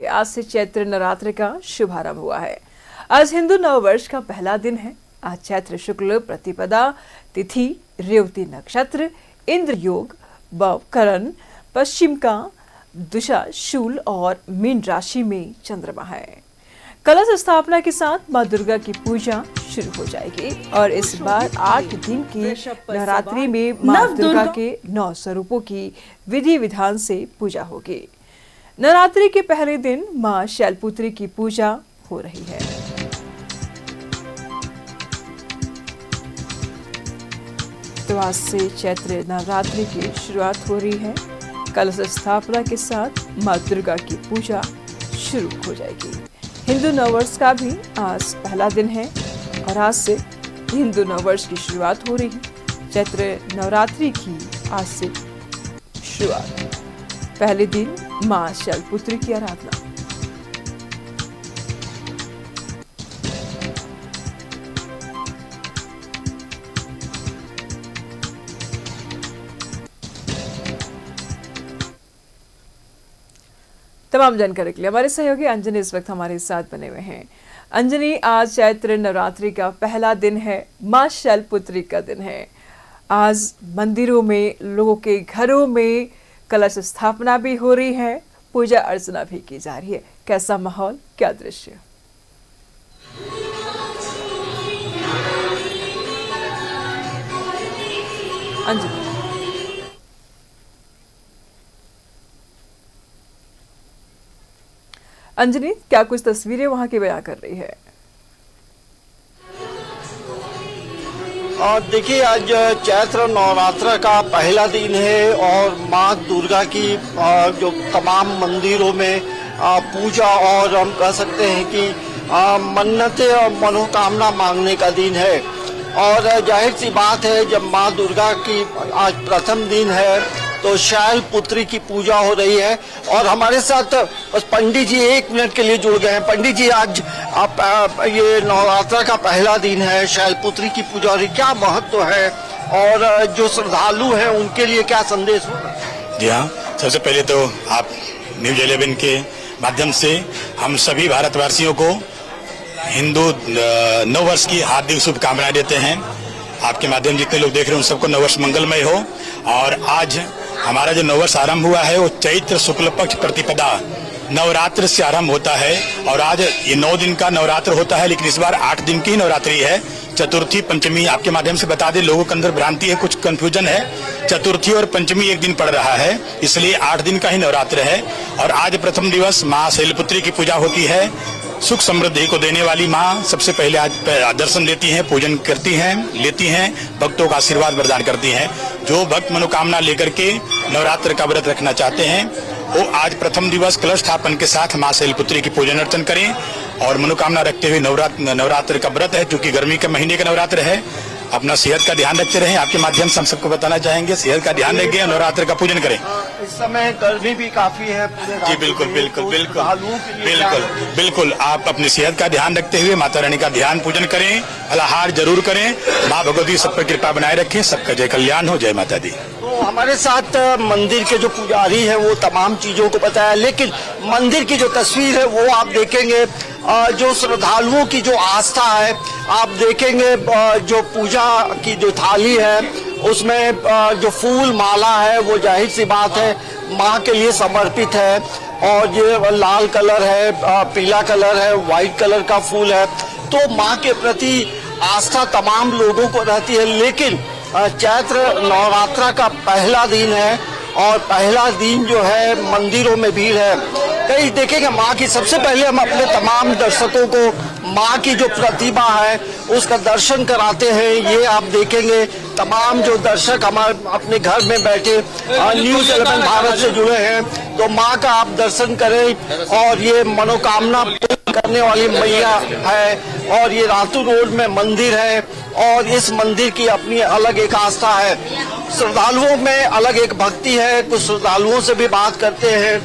आज से चैत्र नवरात्र का शुभारंभ हुआ है। आज हिंदू नववर्ष का पहला दिन है। आज चैत्र शुक्ल प्रतिपदा तिथि, रेवती नक्षत्र, इंद्र योग, करण, पश्चिम का दिशा शूल और मीन राशि में चंद्रमा है। कलश स्थापना के साथ मां दुर्गा की पूजा शुरू हो जाएगी और इस बार 8 दिन की नवरात्रि में मां दुर्गा के 9 स्वरूपों की विधि विधान से पूजा होगी। नवरात्रि के पहले दिन मां शैलपुत्री की पूजा हो रही है। तो आज से चैत्र नवरात्रि की शुरुआत हो रही है। कलश स्थापना के साथ मां दुर्गा की पूजा शुरू हो जाएगी। हिंदू नववर्ष का भी आज पहला दिन है और आज से हिंदू नववर्ष की शुरुआत हो रही है। चैत्र नवरात्रि की आज से शुरुआत। पहले दिन मां शैलपुत्री की आराधना। तमाम जानकारी के लिए हमारे सहयोगी अंजनी इस वक्त हमारे साथ बने हुए हैं। अंजनी, आज चैत्र नवरात्रि का पहला दिन है, मां शैलपुत्री का दिन है। आज मंदिरों में, लोगों के घरों में कलश स्थापना भी हो रही है, पूजा अर्चना भी की जा रही है। कैसा माहौल, क्या दृश्य? अंजनी, अंजनी, क्या कुछ तस्वीरें वहां की बयां कर रही है? और देखिए, आज चैत्र नवरात्र का पहला दिन है और माँ दुर्गा की जो तमाम मंदिरों में पूजा और हम कह सकते हैं कि मन्नतें और मनोकामना मांगने का दिन है। और जाहिर सी बात है, जब माँ दुर्गा की आज प्रथम दिन है तो शैलपुत्री की पूजा हो रही है। और हमारे साथ बस पंडित जी 1 मिनट के लिए जुड़ गए हैं। पंडित जी, आज आप ये नवरात्र का पहला दिन है, शैलपुत्री की पूजा हो रही, क्या महत्व है और जो श्रद्धालु हैं उनके लिए क्या संदेश होगा? जी हाँ, सबसे पहले तो आप न्यूज 11 के माध्यम से हम सभी भारतवासियों को हिंदू नववर्ष की हार्दिक शुभकामनाएं देते हैं। आपके माध्यम जितने लोग देख रहे हैं उन सबको नववर्ष मंगलमय हो। और आज हमारा जो नववर्ष आरंभ हुआ है वो चैत्र शुक्ल पक्ष प्रतिपदा नवरात्र से आरंभ होता है। और आज ये 9 दिन का नवरात्र होता है, लेकिन इस बार 8 दिन की नवरात्रि है। चतुर्थी पंचमी आपके माध्यम से बता दें, लोगों के अंदर भ्रांति है, कुछ कंफ्यूजन है। चतुर्थी और पंचमी एक दिन पड़ रहा है, इसलिए 8 दिन का ही नवरात्र है। और आज प्रथम दिवस माँ शैलपुत्री की पूजा होती है। सुख समृद्धि को देने वाली माँ सबसे पहले आज दर्शन देती हैं, पूजन करती हैं, लेती हैं, भक्तों का आशीर्वाद वरदान करती हैं। जो भक्त मनोकामना लेकर के नवरात्र का व्रत रखना चाहते हैं वो आज प्रथम दिवस कलश स्थापन के साथ माँ शैलपुत्री की पूजन अर्चन करें और मनोकामना रखते हुए नवरात्र का व्रत है, क्योंकि गर्मी के महीने का नवरात्र है। अपना सेहत का ध्यान रखते रहें। आपके माध्यम से हम सबको बताना चाहेंगे, सेहत का ध्यान रखें, नवरात्र का पूजन करें। इस समय गर्मी भी काफी है जी, बिल्कुल बिल्कुल बिल्कुल बिल्कुल बिल्कुल। आप अपनी सेहत का ध्यान रखते हुए माता रानी का ध्यान पूजन करें, फलाहार जरूर करें। माँ भगवती सब पर कृपा बनाए रखें। सबका जय कल्याण हो। जय माता दी। तो हमारे साथ मंदिर के जो पुजारी हैं वो तमाम चीजों को बताया, लेकिन मंदिर की जो तस्वीर है वो आप देखेंगे, जो श्रद्धालुओं की जो आस्था है आप देखेंगे, जो पूजा की जो थाली है उसमें जो फूल माला है वो जाहिर सी बात है माँ के लिए समर्पित है। और ये लाल कलर है, पीला कलर है, व्हाइट कलर का फूल है। तो माँ के प्रति आस्था तमाम लोगों को रहती है। लेकिन चैत्र नवरात्र का पहला दिन है और पहला दिन जो है मंदिरों में भीड़ है। कई देखेंगे माँ की, सबसे पहले हम अपने तमाम दर्शकों को माँ की जो प्रतिभा है उसका दर्शन कराते हैं। ये आप देखेंगे तमाम जो दर्शक हमारे अपने घर में बैठे न्यूज 11 भारत से जुड़े हैं, तो माँ का आप दर्शन करें। और ये मनोकामना पूर्ण करने वाली मैया है और ये रातू रोड में मंदिर है और इस मंदिर की अपनी अलग एक आस्था है। श्रद्धालुओं में अलग एक भक्ति है। कुछ श्रद्धालुओं से भी बात करते हैं।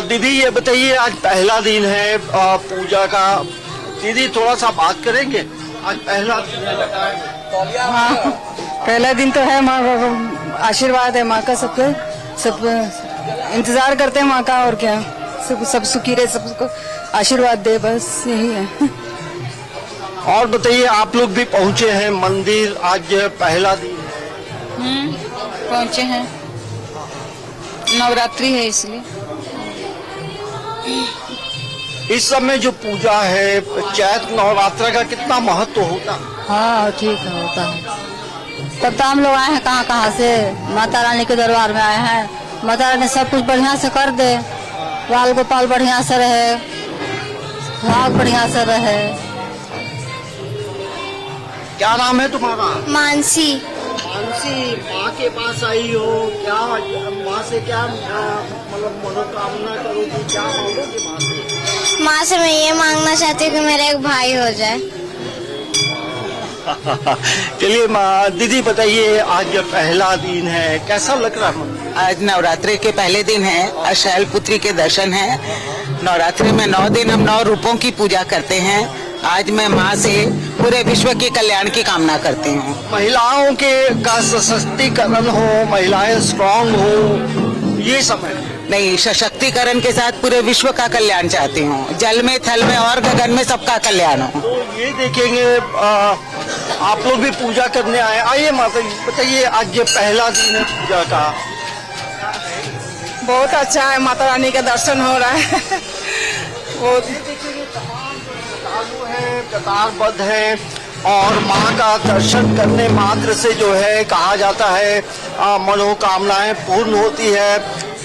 दीदी, ये बताइए, आज पहला दिन है पूजा का। दीदी, थोड़ा सा बात करेंगे? आज पहला दिन है। हाँ, पहला दिन तो है। माँ का आशीर्वाद है, माँ का सब इंतजार करते हैं माँ का। और क्या सब सुखी रहे, सबको आशीर्वाद दे, बस यही है। और बताइए, आप लोग भी पहुंचे हैं मंदिर, आज पहला दिन है। पहुंचे हैं, नवरात्रि है इसलिए। इस समय जो पूजा है, चैत्र नवरात्र का कितना महत्व होता है? हाँ ठीक है, होता है। तब तो हम लोग आए हैं कहाँ कहाँ से, माता रानी के दरबार में आए हैं। माता रानी सब कुछ बढ़िया से कर दे, बाल गोपाल बढ़िया से रहे, भाग बढ़िया से रहे। क्या नाम है तुम्हारा? मानसी। मानसी, माँ के पास आई हो, क्या माँ से क्या मतलब मनोकामना करोगी, क्या मांगोगी माँ से? माँ से मैं ये मांगना चाहती हूँ कि मेरा एक भाई हो जाए। चलिए माँ, दीदी बताइए, आज पहला दिन है, कैसा लग रहा है? आज नवरात्रि के पहले दिन है, अशैल पुत्री के दर्शन है। नवरात्रि में 9 दिन हम 9 रूपों की पूजा करते हैं। आज मैं माँ से पूरे विश्व के कल्याण की कामना करती हूँ। महिलाओं के का सशक्तिकरण हो, महिलाएं स्ट्रांग हो, ये समय नहीं, सशक्तिकरण के साथ पूरे विश्व का कल्याण चाहती हूँ। जल में, थल में और गगन में सबका कल्याण हो। तो ये देखेंगे, आप लोग भी पूजा करने आए। आइए माता जी, बताइए, आज ये पहला दिन है पूजा का। बहुत अच्छा है, माता रानी का दर्शन हो रहा है। बहुत श्रद्धालु है, कतारबद्ध है, और माँ का दर्शन करने मात्र से जो है कहा जाता है मनोकामनाएं पूर्ण होती है।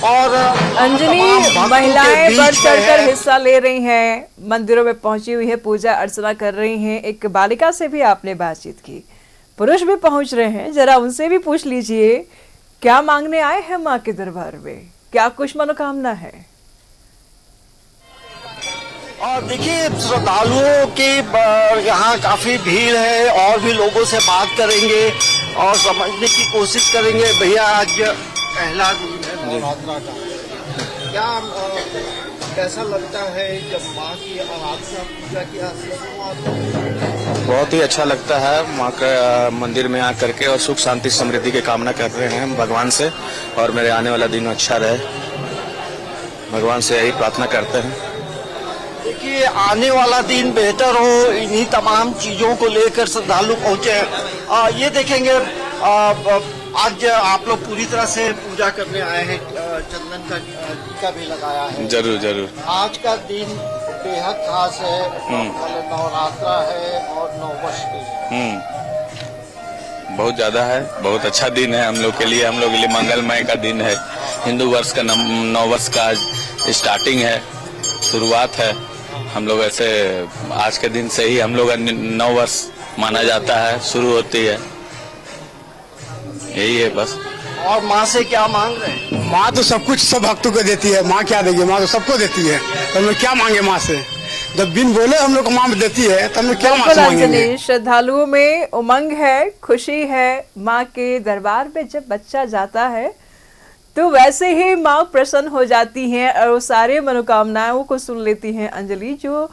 और अंजलि, महिलाएं बढ़ चढ़कर हिस्सा ले रही हैं, मंदिरों में पहुंची हुई है, पूजा अर्चना कर रही हैं। एक बालिका से भी आपने बातचीत की, पुरुष भी पहुंच रहे हैं, जरा उनसे भी पूछ लीजिए क्या मांगने आए हैं माँ के दरबार में, क्या कुछ मनोकामना है। और देखिए, श्रद्धालुओं की यहाँ काफी भीड़ है, और भी लोगों से बात करेंगे और समझने की कोशिश करेंगे। भैया, आज पहला दिन है नवरात्रा का, क्या कैसा लगता है जब माँ की आराधना पूजा की शुरुआत? बहुत ही अच्छा लगता है, माँ का मंदिर में आ करके, और सुख शांति समृद्धि की कामना कर रहे हैं भगवान से, और मेरे आने वाला दिन अच्छा रहे, भगवान से यही प्रार्थना करते हैं। देखिए, आने वाला दिन बेहतर हो, इन्हीं तमाम चीजों को लेकर श्रद्धालु पहुंचे हैं। ये देखेंगे, आज आप लोग पूरी तरह से पूजा करने आए हैं, चंदन का टीका भी लगाया है। जरूर जरूर। आज का दिन बेहद खास है, मतलब नवरात्रा है और 9 वर्ष की। बहुत ज्यादा है, बहुत अच्छा दिन है हम लोग के लिए मंगलमय का दिन है। हिंदू वर्ष का 9 वर्ष का स्टार्टिंग है, शुरुआत है। हम लोग ऐसे आज के दिन से ही हम लोग 9 वर्ष माना जाता है, शुरू होती है, यही है बस। और माँ से क्या मांग रहे हैं? माँ तो सब कुछ सब भक्तों को देती है। माँ क्या देगी, माँ तो सबको देती है, तो हम लोग क्या मांगे माँ से? जब बिन बोले हम लोग को माँ देती है, तो हम लोग क्या माँ से मांगेंगे? श्रद्धालुओं में उमंग है, खुशी है। माँ के दरबार में जब बच्चा जाता है तो वैसे ही माँ प्रसन्न हो जाती हैं और वो सारे मनोकामनाओं को सुन लेती हैं अंजलि, जो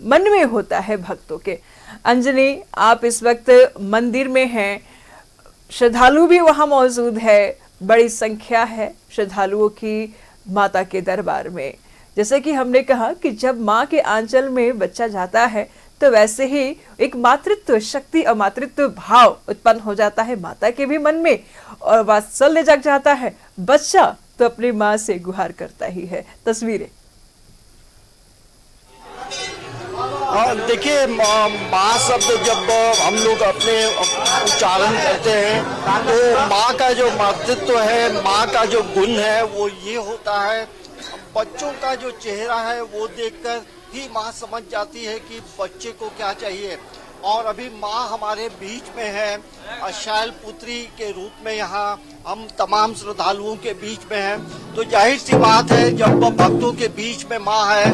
मन में होता है भक्तों के। अंजलि, आप इस वक्त मंदिर में हैं, श्रद्धालु भी वहाँ मौजूद है, बड़ी संख्या है श्रद्धालुओं की माता के दरबार में। जैसे कि हमने कहा कि जब माँ के आंचल में बच्चा जाता है तो वैसे ही एक मातृत्व शक्ति और मातृत्व भाव उत्पन्न हो जाता है माता के भी मन में, और वात्सल्य जग जाता है। बच्चा तो अपनी माँ से गुहार करता ही है। तस्वीरें देखिए, माँ शब्द जब हम लोग अपने उच्चारण करते हैं तो माँ का जो मातृत्व है, माँ का जो गुण है, वो ये होता है, बच्चों का जो चेहरा है वो देखकर ही माँ समझ जाती है कि बच्चे को क्या चाहिए। और अभी माँ हमारे बीच में है, अशैल पुत्री के रूप में यहाँ हम तमाम श्रद्धालुओं के बीच में हैं। तो जाहिर सी बात है, जब भक्तों के बीच में माँ है,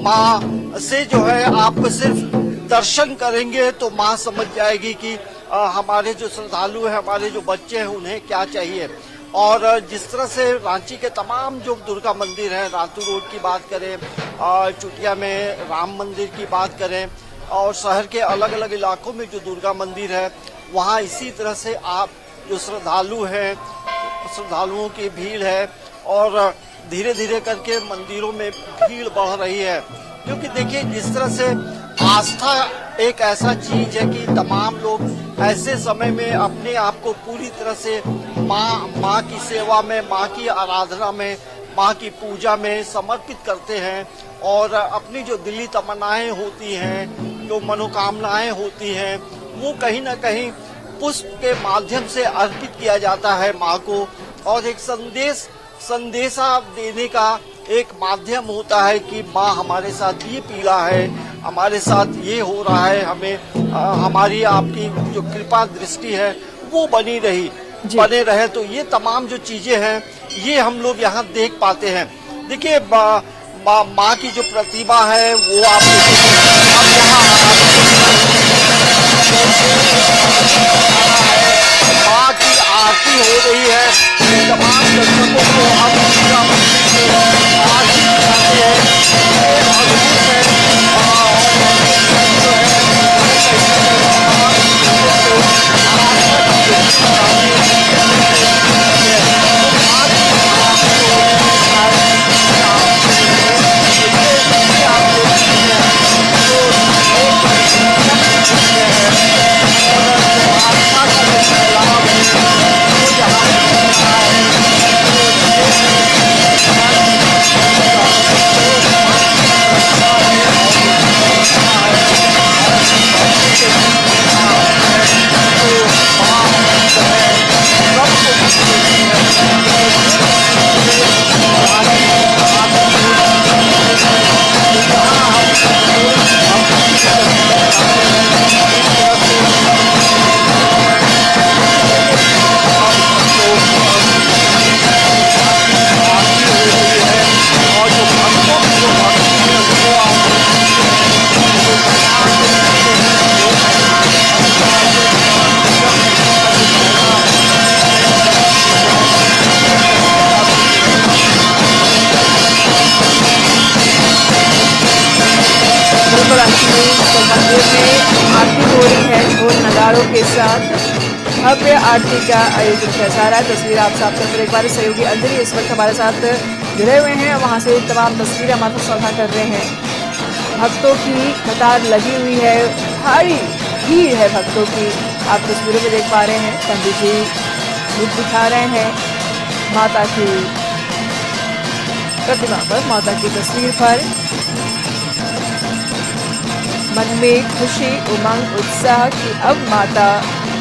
माँ से जो है आप सिर्फ दर्शन करेंगे तो माँ समझ जाएगी कि हमारे जो श्रद्धालु हैं, हमारे जो बच्चे हैं, उन्हें क्या चाहिए। और जिस तरह से रांची के तमाम जो दुर्गा मंदिर हैं, रातू रोड की बात करें, चुटिया में राम मंदिर की बात करें, और शहर के अलग अलग इलाकों में जो दुर्गा मंदिर है, वहाँ इसी तरह से आप जो श्रद्धालु हैं, श्रद्धालुओं की भीड़ है। और धीरे धीरे करके मंदिरों में भीड़ बढ़ रही है, क्योंकि देखिए जिस तरह से आस्था एक ऐसा चीज है कि तमाम लोग ऐसे समय में अपने आप को पूरी तरह से माँ की सेवा में, माँ की आराधना में, माँ की पूजा में समर्पित करते हैं और अपनी जो दिली तमन्नाएं होती हैं, जो मनोकामनाएं होती हैं, वो कहीं ना कहीं पुष्प के माध्यम से अर्पित किया जाता है माँ को, और एक संदेशा देने का एक माध्यम होता है कि माँ हमारे साथ ये पीड़ा है, हमारे साथ ये हो रहा है, हमें हमारी आपकी जो कृपा दृष्टि है वो बने रहे। तो ये तमाम जो चीजें हैं ये हम लोग यहाँ देख पाते हैं। देखिए माँ की जो प्रतिभा है वो आप माँ की आरती हो रही है, तमाम दर्शकों को हम आरती दिखाते के साथ भव्य आरती का आयोजन किया जा रहा है। तस्वीर आप साफ कर एक बार सहयोगी अंजलि इस वक्त हमारे साथ जुड़े हुए हैं, वहां से तमाम तस्वीरें हमारे साथ साझा कर रहे हैं। भक्तों की कतार लगी हुई है, भारी भीड़ है भक्तों की, आप तस्वीरों में देख पा रहे हैं। पंडित जी रूप दिखा रहे हैं माता की प्रतिमा पर, माता की तस्वीर पर। मन में खुशी, उमंग, उत्साह कि अब माता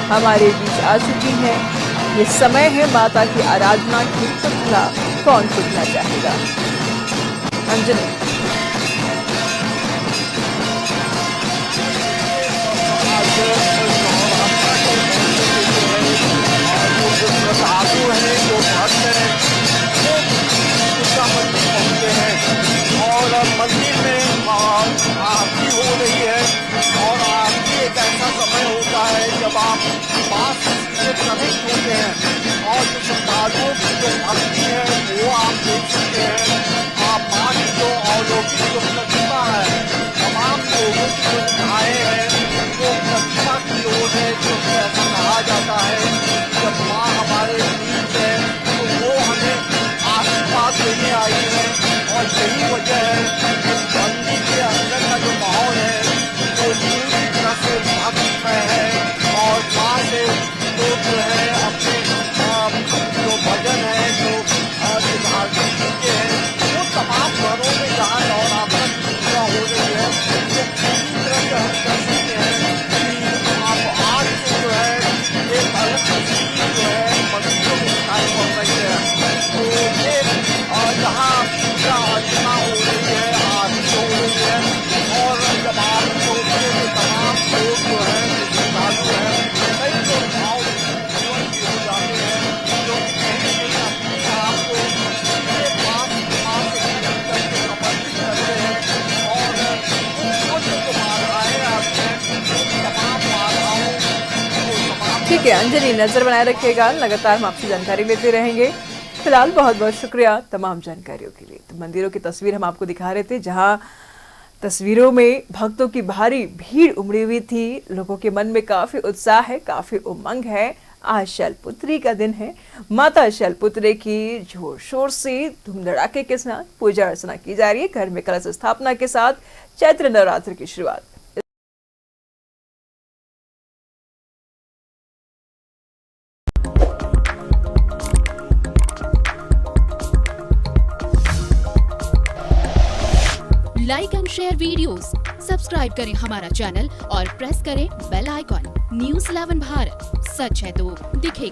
हमारे बीच आ चुकी है। ये समय है माता की आराधना की, पुतला कौन पुतला चाहेगा। अंजलि और मंदिर में आरती हो रही है, और आरती एक ऐसा समय होता है जब आप माँ से कनेक्ट होते हैं, और जो श्रद्धालुओं की जो भक्ति है वो आप देख सकते हैं। आप माँ की जो अलौकिक जो प्रतिभा है, तमाम लोगों की जो निगाहें हैं वो प्रतिभा की ओर है, जो ऐसा कहा जाता है जब माँ हमारे बीच है तो वो हमें आशीर्वाद देने आई है। और यही वजह है कि मंदिर के अंदर का जो माहौल है वो पूरी तरह से भक्तिमय है, और माँ से लोग जो है अपने जो भजन है, जो धार्मिक चीजें हैं, वो तमाम घरों में जहाँ नवरात्र की पूजा हो रही है तो पूरी तरह से हम कर सकते हैं कि आप आज जो है एक अलग तस्वीर जो है मंदिरों में दिखाई पड़ रही है। तो ये जहाँ पूजा अर्चना हो रही है, आरती हो रही है, और जब आरती होती है तो तमाम लोग जो है श्रद्धालु हैं कई तो भाव जीवन की हो जाते हैं, जो कहीं न कहीं अपने आप को अपने पास करके समर्पित करते हैं, और जो बाधाएं आती हैं तमाम बाधाओं को समाप्त। ठीक है अंजलि, नजर बनाए रखिएगा, लगातार हम आपसे जानकारी लेते रहेंगे। फिलहाल बहुत बहुत शुक्रिया तमाम जानकारियों के लिए। तो मंदिरों की तस्वीर हम आपको दिखा रहे थे, जहां तस्वीरों में भक्तों की भारी भीड़ उमड़ी हुई थी। लोगों के मन में काफी उत्साह है, काफी उमंग है आज शैलपुत्री का दिन है। माता शैलपुत्री की जोर शोर से धूम धड़ाके के साथ पूजा अर्चना की जा रही है। घर में कलश स्थापना के साथ चैत्र नवरात्र की शुरुआत। Like and share videos, subscribe करें हमारा चैनल और प्रेस करें बेल आइकॉन। न्यूज़ 11 भारत, सच है तो दिखेगा।